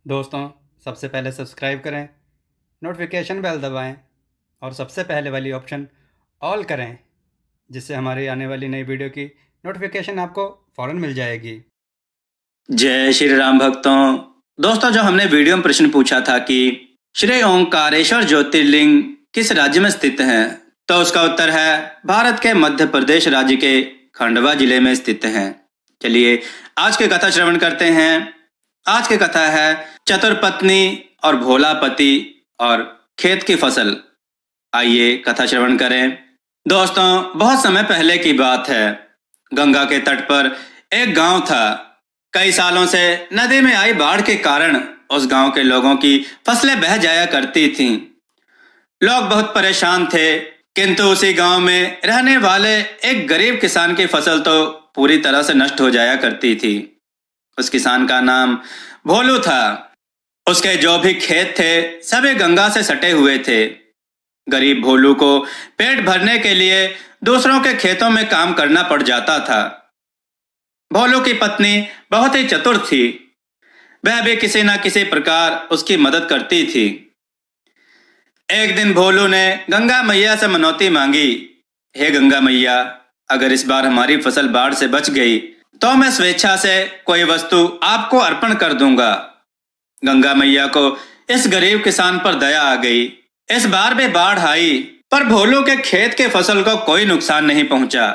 दोस्तों, सबसे पहले सब्सक्राइब करें, नोटिफिकेशन बेल दबाएं और सबसे पहले वाली ऑप्शन ऑल करें, जिससे हमारी आने वाली नई वीडियो की नोटिफिकेशन आपको फ़ौरन मिल जाएगी। जय श्री राम भक्तों। दोस्तों, जो हमने वीडियो में प्रश्न पूछा था कि श्री ओंकारेश्वर ज्योतिर्लिंग किस राज्य में स्थित है, तो उसका उत्तर है भारत के मध्य प्रदेश राज्य के खंडवा जिले में स्थित है। चलिए आज की कथा श्रवण करते हैं। आज की कथा है चतुर्पत्नी और भोला पति और खेत की फसल। आइए कथा श्रवण करें। दोस्तों, बहुत समय पहले की बात है। गंगा के तट पर एक गांव था। कई सालों से नदी में आई बाढ़ के कारण उस गांव के लोगों की फसलें बह जाया करती थीं। लोग बहुत परेशान थे, किंतु उसी गांव में रहने वाले एक गरीब किसान की फसल तो पूरी तरह से नष्ट हो जाया करती थी। उस किसान का नाम भोलू था। उसके जो भी खेत थे सभी गंगा से सटे हुए थे। गरीब भोलू को पेट भरने के लिए दूसरों के खेतों में काम करना पड़ जाता था। भोलू की पत्नी बहुत ही चतुर थी। वह भी किसी न किसी प्रकार उसकी मदद करती थी। एक दिन भोलू ने गंगा मैया से मनौती मांगी, हे गंगा मैया, अगर इस बार हमारी फसल बाढ़ से बच गई तो मैं स्वेच्छा से कोई वस्तु आपको अर्पण कर दूंगा। गंगा मैया को इस गरीब किसान पर दया आ गई। इस बार भी बाढ़ आई, पर भोलू के खेत के फसल को कोई नुकसान नहीं पहुंचा।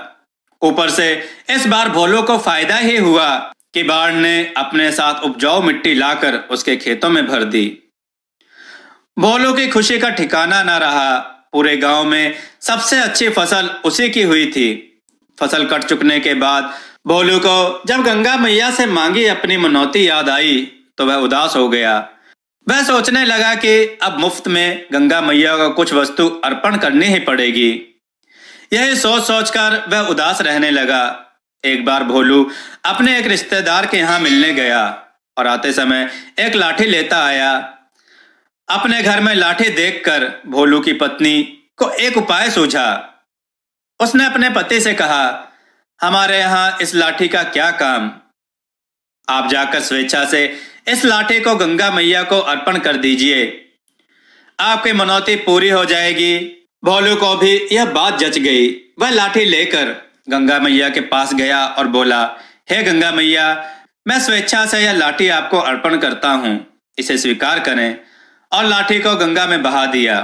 ऊपर से इस बार भोलू को फायदा ही हुआ कि बाढ़ ने अपने साथ उपजाऊ मिट्टी लाकर उसके खेतों में भर दी। भोलू की खुशी का ठिकाना न रहा। पूरे गांव में सबसे अच्छी फसल उसी की हुई थी। फसल कट चुकने के बाद भोलू को जब गंगा मैया से मांगी अपनी मनौती याद आई तो वह उदास हो गया। वह सोचने लगा कि अब मुफ्त में गंगा मैया को कुछ वस्तु अर्पण करनी ही पड़ेगी। यही सोच सोचकर वह उदास रहने लगा। एक बार भोलू अपने एक रिश्तेदार के यहाँ मिलने गया और आते समय एक लाठी लेता आया। अपने घर में लाठी देखकर भोलू की पत्नी को एक उपाय सूझा। उसने अपने पति से कहा, हमारे यहाँ इस लाठी का क्या काम? आप जाकर स्वेच्छा से इस लाठी को गंगा मैया को अर्पण कर दीजिए, आपकी मनौती पूरी हो जाएगी। भोलू को भी यह बात जच गई। वह लाठी लेकर गंगा मैया के पास गया और बोला, हे गंगा मैया, मैं स्वेच्छा से यह लाठी आपको अर्पण करता हूँ, इसे स्वीकार करें। और लाठी को गंगा में बहा दिया।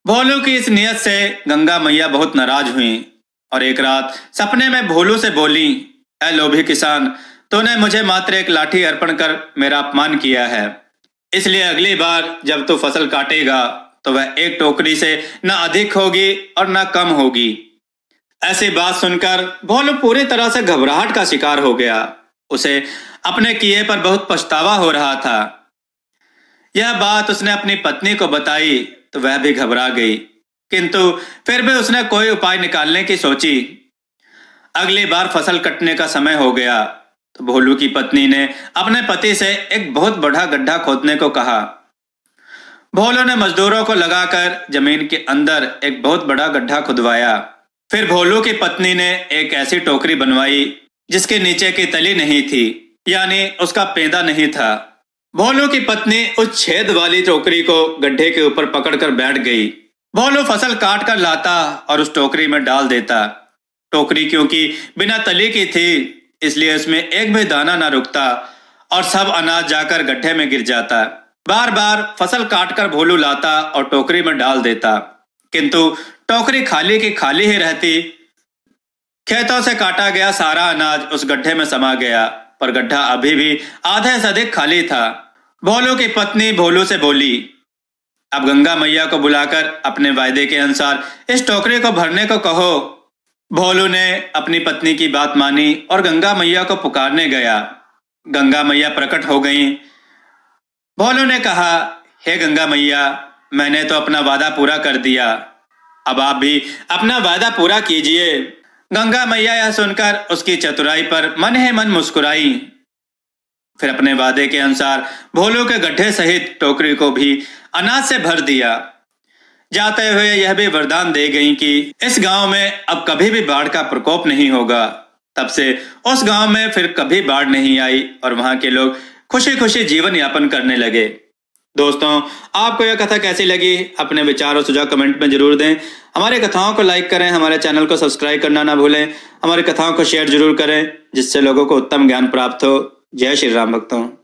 भोलू की इस नियत से गंगा मैया बहुत नाराज हुई और एक रात सपने में भोलू से बोली, ऐ लोभी किसान, तूने मुझे मात्र एक लाठी अर्पण कर मेरा अपमान किया है, इसलिए अगली बार जब तू फसल काटेगा तो वह एक टोकरी से न अधिक होगी और न कम होगी। ऐसी बात सुनकर भोलू पूरी तरह से घबराहट का शिकार हो गया। उसे अपने किए पर बहुत पछतावा हो रहा था। यह बात उसने अपनी पत्नी को बताई तो वह भी घबरा गई, किंतु फिर भी उसने कोई उपाय निकालने की सोची। अगली बार फसल कटने का समय हो गया तो भोलू की पत्नी ने अपने पति से एक बहुत बड़ा गड्ढा खोदने को कहा। भोलू ने मजदूरों को लगाकर जमीन के अंदर एक बहुत बड़ा गड्ढा खुदवाया। फिर भोलू की पत्नी ने एक ऐसी टोकरी बनवाई जिसके नीचे की तली नहीं थी, यानी उसका पेंदा नहीं था। भोलू की पत्नी उस छेद वाली टोकरी को गड्ढे के ऊपर पकड़कर बैठ गई। भोलू फसल काट कर लाता और उस टोकरी में डाल देता। टोकरी क्योंकि बिना तली की थी, इसलिए उसमें एक भी दाना न रुकता और सब अनाज जाकर गड्ढे में गिर जाता। बार बार फसल काटकर भोलू लाता और टोकरी में डाल देता, किंतु टोकरी खाली की खाली ही रहती। खेतों से काटा गया सारा अनाज उस गड्ढे में समा गया, पर गड्ढा अभी भी आधे से अधिक खाली था। भोलू की पत्नी भोलू से बोली, अब गंगा मैया को बुलाकर अपने वायदे के अनुसार इस टोकरी को भरने को कहो। भोलू ने अपनी पत्नी की बात मानी और गंगा मैया को पुकारने गया। गंगा मैया प्रकट हो गईं। भोलू ने कहा, हे गंगा मैया, मैंने तो अपना वादा पूरा कर दिया, अब आप भी अपना वादा पूरा कीजिए। गंगा मैया यह सुनकर उसकी चतुराई पर मन ही मन मुस्कुराई। फिर अपने वादे के अनुसार भोलू के गड्ढे सहित टोकरी को भी अनाज से भर दिया। जाते हुए यह भी वरदान दे गई कि इस गांव में अब कभी भी बाढ़ का प्रकोप नहीं होगा। तब से उस गांव में फिर कभी बाढ़ नहीं आई और वहां के लोग खुशी खुशी जीवन यापन करने लगे। दोस्तों, आपको यह कथा कैसी लगी? अपने विचार और सुझाव कमेंट में जरूर दें। हमारी कथाओं को लाइक करें, हमारे चैनल को सब्सक्राइब करना ना भूलें। हमारी कथाओं को शेयर जरूर करें, जिससे लोगों को उत्तम ज्ञान प्राप्त हो। जय श्री राम भक्तों।